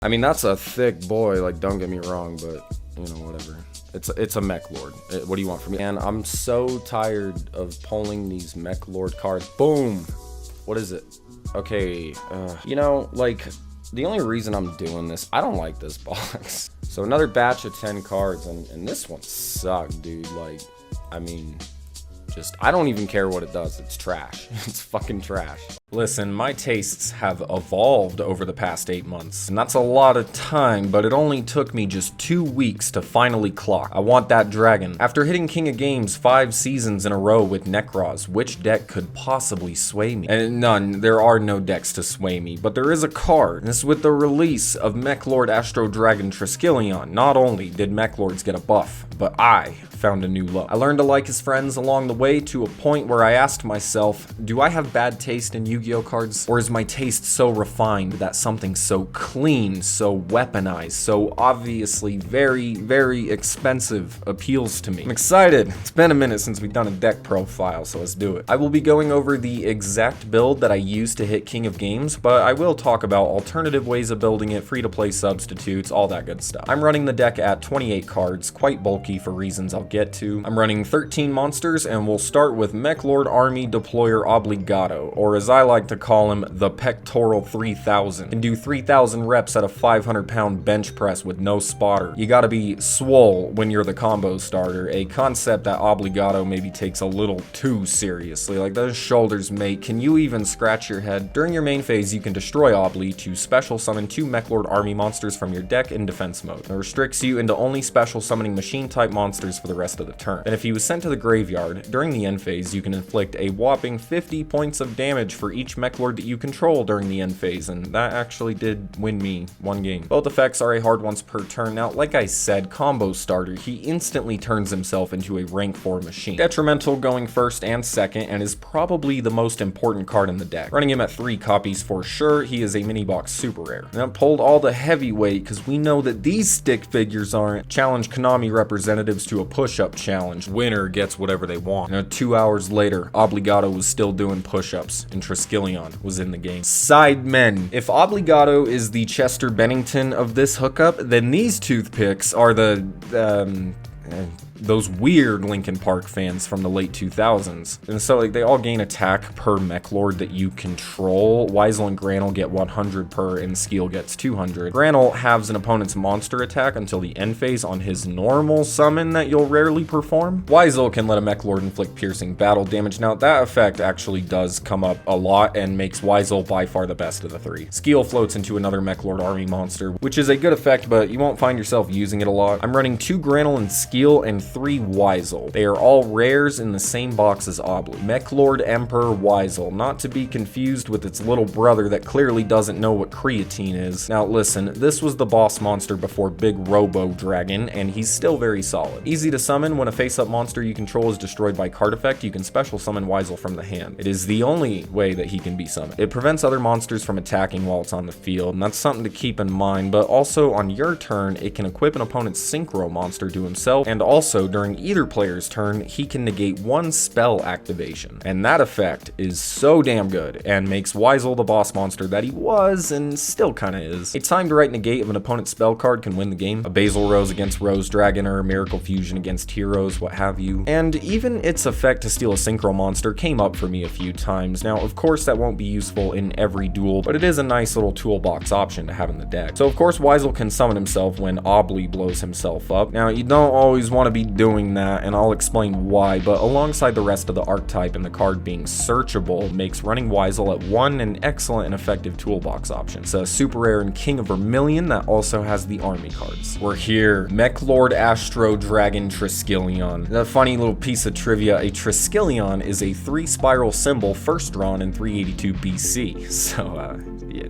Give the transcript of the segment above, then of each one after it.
I mean, that's a thick boy, like, don't get me wrong, but, you know, whatever. It's a Mechlord. What do you want from me? And I'm so tired of pulling these Mechlord cards. Boom! What is it? Okay, you know, like, the only reason I'm doing this, I don't like this box. So another batch of 10 cards, and this one sucked, dude. Like, I mean, I don't even care what it does. It's trash. It's fucking trash. Listen, my tastes have evolved over the past 8 months, and that's a lot of time, but it only took me just 2 weeks to finally clock. I want that dragon. After hitting King of Games 5 seasons in a row with Necros, which deck could possibly sway me? And none, there are no decks to sway me, but there is a card. And it's with the release of Mechlord Astro Dragon Triskelion. Not only did Mechlords get a buff, but I found a new love. I learned to like his friends along the way to a point where I asked myself, do I have bad taste in Yu-Gi-Oh cards? Or is my taste so refined that something so clean, so weaponized, so obviously very, very expensive appeals to me? I'm excited. It's been a minute since we've done a deck profile, so let's do it. I will be going over the exact build that I used to hit King of Games, but I will talk about alternative ways of building it, free-to-play substitutes, all that good stuff. I'm running the deck at 28 cards, quite bulky for reasons I'll get to. I'm running 13 monsters, and we'll start with Mechlord Army Deployer Obligato, or as I like to call him, the Pectoral 3000. Can do 3,000 reps at a 500-pound bench press with no spotter. You gotta be swole when you're the combo starter, a concept that Obligato maybe takes a little too seriously. Like, those shoulders, mate, can you even scratch your head? During your main phase, you can destroy Obli to special summon 2 Mechlord Army monsters from your deck in defense mode. It restricts you into only special summoning machine-type monsters for the rest of the turn. And if he was sent to the graveyard, during the end phase, you can inflict a whopping 50 points of damage for each Mechlord that you control during the end phase, and that actually did win me 1 game. Both effects are a hard once per turn. Now, like I said, combo starter, he instantly turns himself into a rank 4 machine. Detrimental going first and second, and is probably the most important card in the deck. Running him at 3 copies for sure, he is a mini box super rare. And I pulled all the heavyweight because we know that these stick figures aren't. Challenge Konami representatives to a push-up challenge. Winner gets whatever they want. Now, 2 hours later, Obligato was still doing push-ups, and Triskelion was in the game. Sidemen. If Obligato is the Chester Bennington of this hookup, then these toothpicks are those weird Linkin Park fans from the late 2000s. And so, like, they all gain attack per Mechlord that you control. Wisel and Granel get 100 per, and Skeel gets 200. Granel halves an opponent's monster attack until the end phase on his normal summon that you'll rarely perform. Wisel can let a Mechlord inflict piercing battle damage. Now, that effect actually does come up a lot and makes Wisel by far the best of the 3. Skeel floats into another Mechlord army monster, which is a good effect, but you won't find yourself using it a lot. I'm running 2 Granel and Skeel and 3 Wisel. They are all rares in the same box as Obli. Mechlord Emperor Wisel, not to be confused with its little brother that clearly doesn't know what creatine is. Now listen, this was the boss monster before Big Robo Dragon, and he's still very solid. Easy to summon. When a face-up monster you control is destroyed by card effect, you can special summon Wisel from the hand. It is the only way that he can be summoned. It prevents other monsters from attacking while it's on the field, and that's something to keep in mind, but also on your turn, it can equip an opponent's synchro monster to himself, and also during either player's turn, he can negate 1 spell activation. And that effect is so damn good, and makes Wisel the boss monster that he was, and still kinda is. A timed right negate of an opponent's spell card can win the game. A Basil Rose against Rose Dragon, or a Miracle Fusion against Heroes, what have you. And even its effect to steal a synchro monster came up for me a few times. Now, of course, that won't be useful in every duel, but it is a nice little toolbox option to have in the deck. So, of course, Wisel can summon himself when Obli blows himself up. Now, you don't always want to be doing that, and I'll explain why, but alongside the rest of the archetype and the card being searchable makes running Wisel at 1 an excellent and effective toolbox option. It's a super rare and King of Vermilion that also has the army cards. We're here. Mechlord Astro Dragon Triskelion. A funny little piece of trivia, a Triskelion is a 3-spiral symbol first drawn in 382 BC. So,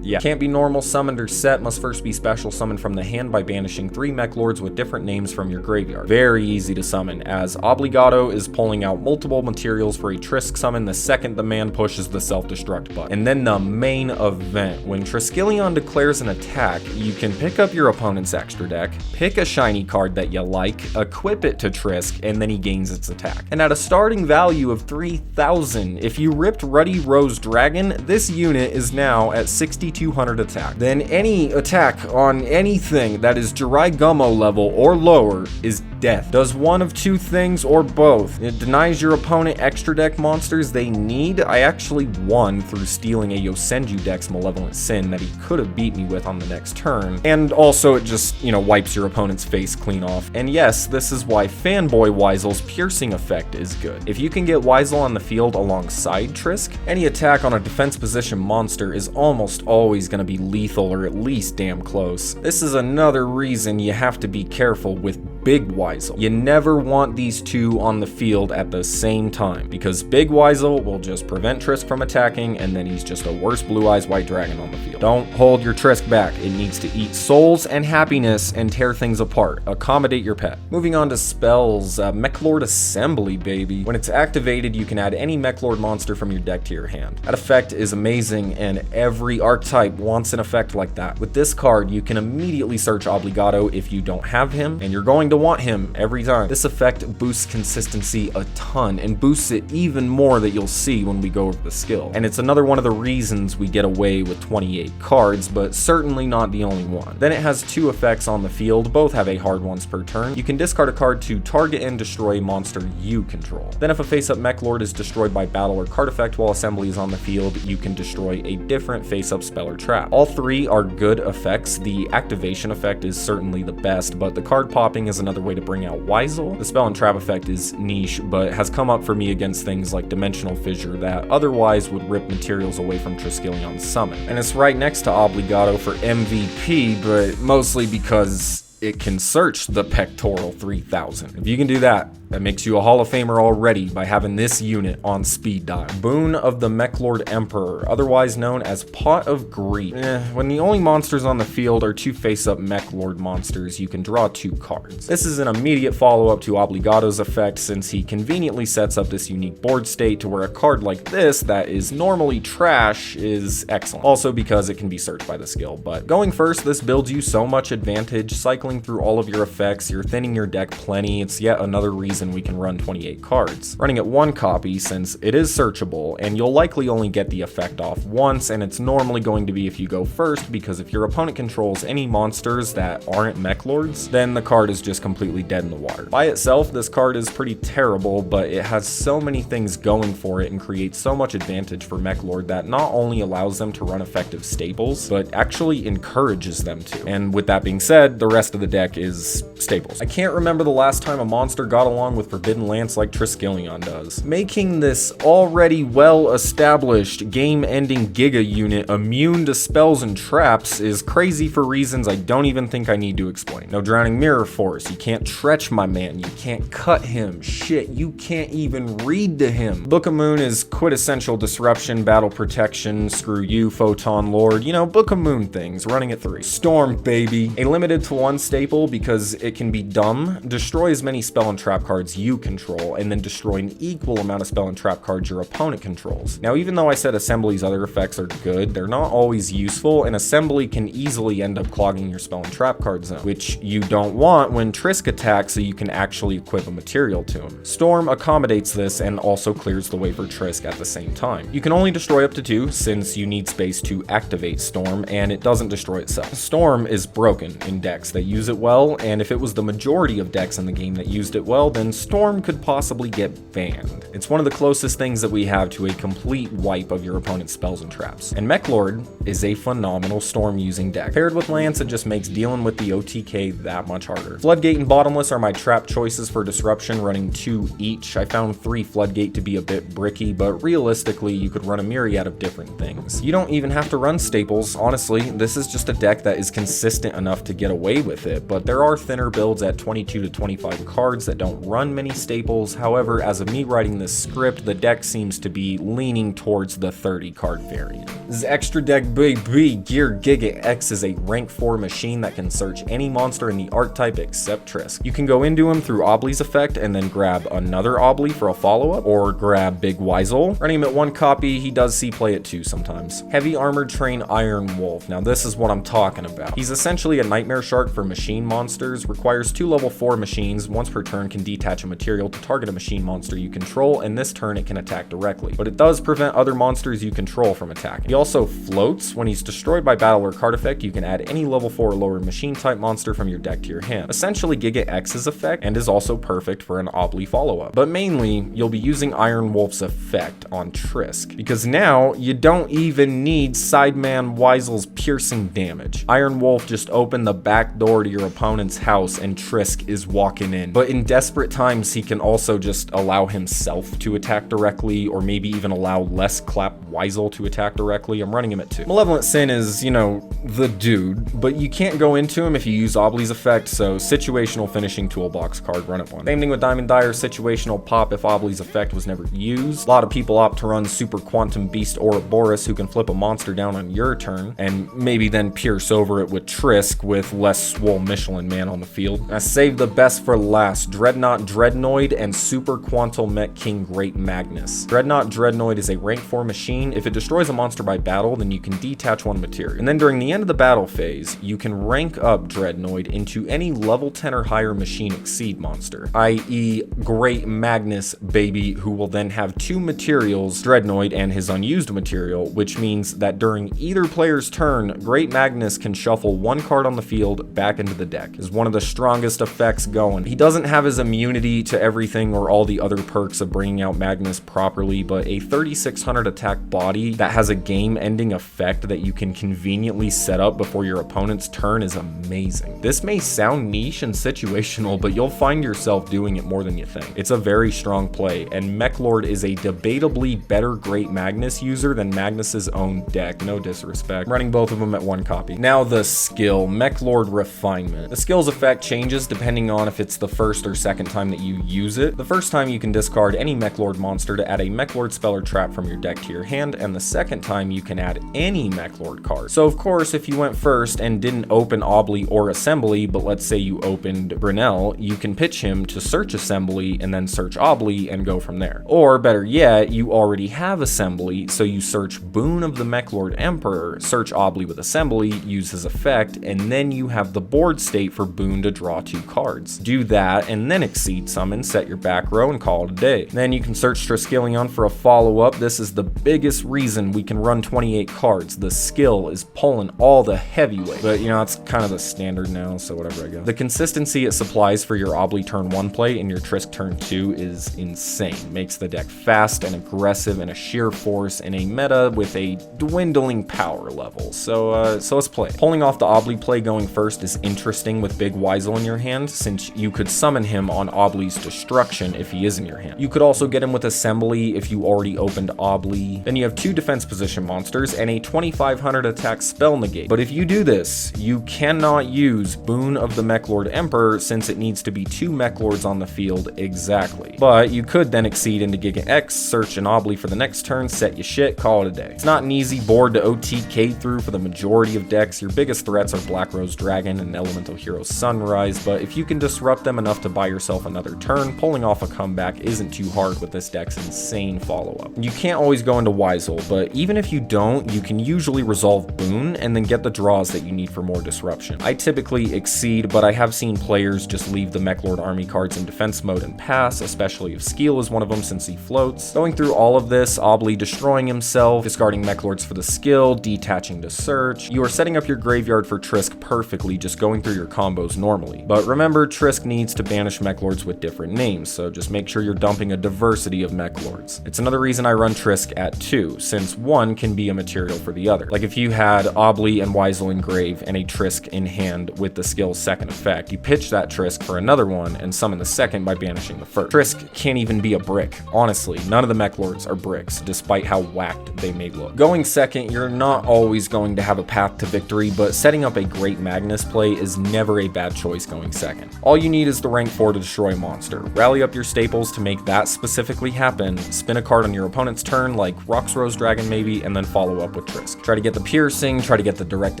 yeah. Can't be normal summoned or set, must first be special summoned from the hand by banishing 3 Mechlords with different names from your graveyard. are very easy to summon, as Obligato is pulling out multiple materials for a Trisk summon the second the man pushes the self-destruct button. And then the main event. When Triskelion declares an attack, you can pick up your opponent's extra deck, pick a shiny card that you like, equip it to Trisk, and then he gains its attack. And at a starting value of 3,000, if you ripped Ruddy Rose Dragon, this unit is now at 6,200 attack. Then any attack on anything that is Jirai Gummo level or lower is death. Does one of two things or both. It denies your opponent extra deck monsters they need. I actually won through stealing a Yosenju deck's Malevolent Sin that he could have beat me with on the next turn. And also it just, wipes your opponent's face clean off. And yes, this is why Fanboy Wisel's piercing effect is good. If you can get Wisel on the field alongside Trisk, any attack on a defense position monster is almost always going to be lethal or at least damn close. This is another reason you have to be careful with Big Wisel. You never want these two on the field at the same time, because Big Wisel will just prevent Trisk from attacking, and then he's just a worse Blue Eyes White Dragon on the field. Don't hold your Trisk back. It needs to eat souls and happiness and tear things apart. Accommodate your pet. Moving on to spells, Mechlord Assembly, baby. When it's activated, you can add any Mechlord monster from your deck to your hand. That effect is amazing, and every archetype wants an effect like that. With this card, you can immediately search Obligato if you don't have him, and you're going to want him every time. This effect boosts consistency a ton and boosts it even more that you'll see when we go over the skill. And it's another one of the reasons we get away with 28 cards, but certainly not the only one. Then it has two effects on the field, both have a hard once per turn. You can discard a card to target and destroy a monster you control. Then if a face-up Mechlord is destroyed by battle or card effect while assembly is on the field, you can destroy a different face-up spell or trap. All three are good effects. The activation effect is certainly the best, but the card popping is another way to bring out Wisel. The spell and trap effect is niche, but has come up for me against things like Dimensional Fissure that otherwise would rip materials away from Triskelion's summon. And it's right next to Obligato for MVP, but mostly because it can search the Pectoral 3000. If you can do that, that makes you a Hall of Famer already by having this unit on speed dial. Boon of the Mechlord Emperor, otherwise known as Pot of Greed. When the only monsters on the field are two face-up Mechlord monsters, you can draw two cards. This is an immediate follow-up to Obligato's effect, since he conveniently sets up this unique board state to where a card like this that is normally trash is excellent. Also because it can be searched by the skill. But going first, this builds you so much advantage, cycling through all of your effects, you're thinning your deck plenty. It's yet another reason we can run 28 cards. Running it one copy, since it is searchable, and you'll likely only get the effect off once, and it's normally going to be if you go first, because if your opponent controls any monsters that aren't Mechlords, then the card is just completely dead in the water. By itself, this card is pretty terrible, but it has so many things going for it and creates so much advantage for Mechlord that not only allows them to run effective staples, but actually encourages them to. And with that being said, the rest of the deck is staples. I can't remember the last time a monster got along with Forbidden Lance like Triskelion does. Making this already well-established game-ending Giga unit immune to spells and traps is crazy for reasons I don't even think I need to explain. No Drowning Mirror Force, you can't Tretch my man, you can't cut him, shit, you can't even read to him. Book of Moon is quintessential disruption, battle protection, screw you, Photon Lord, Book of Moon things, running at 3. Storm, baby. A limited to 1 staple because it can be dumb. Destroy as many spell and trap cards you control, and then destroy an equal amount of spell and trap cards your opponent controls. Now, even though I said Assembly's other effects are good, they're not always useful, and Assembly can easily end up clogging your spell and trap card zone, which you don't want when Trisk attacks so you can actually equip a material to him. Storm accommodates this and also clears the way for Trisk at the same time. You can only destroy up to 2 since you need space to activate Storm, and it doesn't destroy itself. Storm is broken in decks that use it well, and if it was the majority of decks in the game that used it well, then Storm could possibly get banned. It's one of the closest things that we have to a complete wipe of your opponent's spells and traps. And Mechlord is a phenomenal Storm using deck. Paired with Lance, it just makes dealing with the OTK that much harder. Floodgate and Bottomless are my trap choices for disruption, running 2 each. I found 3 Floodgate to be a bit bricky, but realistically, you could run a myriad of different things. You don't even have to run staples, honestly. This is just a deck that is consistent enough to get away with it, but there are thinner beginner builds at 22 to 25 cards that don't run many staples. However, as of me writing this script, the deck seems to be leaning towards the 30 card variant. This extra deck baby Gear Giga X is a rank 4 machine that can search any monster in the archetype except Trisk. You can go into him through Obli's effect and then grab another Obli for a follow-up, or grab Big Wisel. Running him at 1 copy, he does see play at 2 sometimes. Heavy Armored Train Iron Wolf. Now this is what I'm talking about. He's essentially a Nightmare Shark for machine monsters, requires 2 level 4 machines, once per turn can detach a material to target a machine monster you control, and this turn it can attack directly. But it does prevent other monsters you control from attacking. He also floats. When he's destroyed by battle or card effect, you can add any level 4 or lower machine type monster from your deck to your hand. Essentially Giga X's effect, and is also perfect for an Obli follow-up. But mainly, you'll be using Iron Wolf's effect on Trisk, because now you don't even need Sideman Wisel's piercing damage. Iron Wolf just opened the back door to your opponent's house and Trisk is walking in. But in desperate times, he can also just allow himself to attack directly, or maybe even allow less clap Wisel to attack directly. I'm running him at 2. Malevolent Sin is, you know, the dude, but you can't go into him if you use Obli's effect, so situational finishing toolbox card, run at 1. Same thing with Diamond Dyer, situational pop if Obli's effect was never used. A lot of people opt to run Super Quantum Beast Ouroboros, who can flip a monster down on your turn, and maybe then pierce over it with Trisk with less swole Michelin man on the field. I saved the best for last, Dreadnought Dreadnoid and Super Quantum Mech King Great Magnus. Dreadnought Dreadnoid is a rank 4 machine. If it destroys a monster by battle, then you can detach 1 material. And then during the end of the battle phase, you can rank up Dreadnoid into any level 10 or higher machine exceed monster, i.e. Great Magnus baby, who will then have 2 materials, Dreadnoid and his unused material, which means that during either player's turn, Great Magnus can shuffle 1 card on the field back into the deck. Is one of the strongest effects going. He doesn't have his immunity to everything or all the other perks of bringing out Magnus properly, but a 3600 attack body that has a game-ending effect that you can conveniently set up before your opponent's turn is amazing. This may sound niche and situational, but you'll find yourself doing it more than you think. It's a very strong play, and Mechlord is a debatably better Great Magnus user than Magnus's own deck, no disrespect. Running both of them at 1 copy. Now the skill, Mechlord Refinement. The skill's effect changes depending on if it's the first or second time that you use it. The first time you can discard any Mechlord monster to add a Mechlord spell or trap from your deck to your hand, and the second time you can add any Mechlord card. So of course, if you went first and didn't open Obli or Assembly, but let's say you opened Brunel, you can pitch him to search Assembly and then search Obli and go from there. Or better yet, you already have Assembly, so you search Boon of the Mechlord Emperor, search Obli with Assembly, use his effect, and then you have the board state for Boon to draw 2 cards. Do that, and then Exceed Summon, set your back row, and call it a day. Then you can search Triskelion for a follow-up. This is the biggest reason we can run 28 cards. The skill is pulling all the heavyweight. But, you know, it's kind of the standard now, so whatever I go. The consistency it supplies for your Obli turn 1 play and your Trisk turn 2 is insane. Makes the deck fast and aggressive and a sheer force in a meta with a dwindling power level. So let's play. Pulling off the Obli play going first is interesting with Big Wisel in your hand, since you could summon him on Obli's destruction if he is in your hand. You could also get him with Assembly if you already opened Obli. Then you have 2 defense position monsters and a 2500 attack spell negate. But if you do this, you cannot use Boon of the Mechlord Emperor, since it needs to be 2 Mechlords on the field exactly. But you could then exceed into Giga X, search an Obli for the next turn, set your shit, call it a day. It's not an easy board to OTK through for the majority of decks. Your biggest threats are Black Rose Dragon and Elemental Hero Sunrise, but if you can disrupt them enough to buy yourself another turn, pulling off a comeback isn't too hard with this deck's insane follow-up. You can't always go into Wisel, but even if you don't, you can usually resolve Boon and then get the draws that you need for more disruption. I typically exceed, but I have seen players just leave the Mechlord army cards in defense mode and pass, especially if Skeel is one of them since he floats. Going through all of this, Obli destroying himself, discarding Mechlords for the skill, detaching to search. You are setting up your graveyard for Trisk perfectly, just going through your combos normally. But remember, Trisk needs to banish Mechlords with different names, so just make sure you're dumping a diversity of Mechlords. It's another reason I run Trisk at 2, since one can be a material for the other. Like if you had Obli and Wisel in grave and a Trisk in hand with the skill's second effect, you pitch that Trisk for another one and summon the second by banishing the first. Trisk can't even be a brick. Honestly, none of the Mechlords are bricks, despite how whacked they may look. Going second, you're not always going to have a path to victory, but setting up a Great Magnus play is never a bad that choice going second. All you need is the rank 4 to destroy a monster. Rally up your staples to make that specifically happen, spin a card on your opponent's turn, like Roxrose Dragon maybe, and then follow up with Trisk. Try to get the piercing, try to get the direct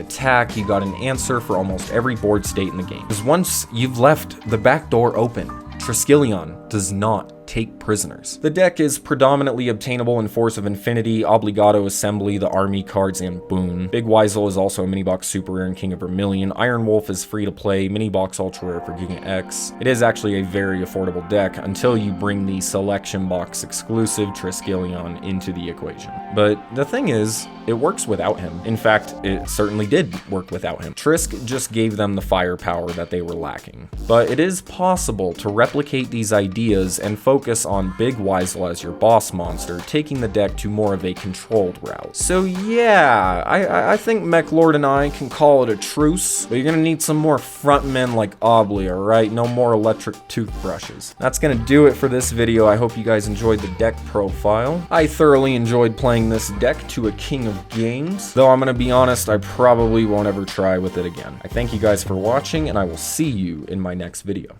attack, you got an answer for almost every board state in the game. Because once you've left the back door open, Triskelion does not take prisoners. The deck is predominantly obtainable in Force of Infinity, Obligato Assembly, the army cards, and Boon. Big Wisel is also a mini box super rare and King of Vermilion. Iron Wolf is free to play, mini box ultra rare for Giga X. It is actually a very affordable deck until you bring the selection box exclusive Triskelion into the equation. But the thing is, it works without him. In fact, it certainly did work without him. Trisk just gave them the firepower that they were lacking. But it is possible to replicate these ideas and focus on Big Wisel as your boss monster, taking the deck to more of a controlled route. So yeah, I think Mechlord and I can call it a truce, but you're gonna need some more frontmen like Obli, alright? No more electric toothbrushes. That's gonna do it for this video. I hope you guys enjoyed the deck profile. I thoroughly enjoyed playing this deck to a king of games, though I'm gonna be honest, I probably won't ever try with it again. I thank you guys for watching, and I will see you in my next video.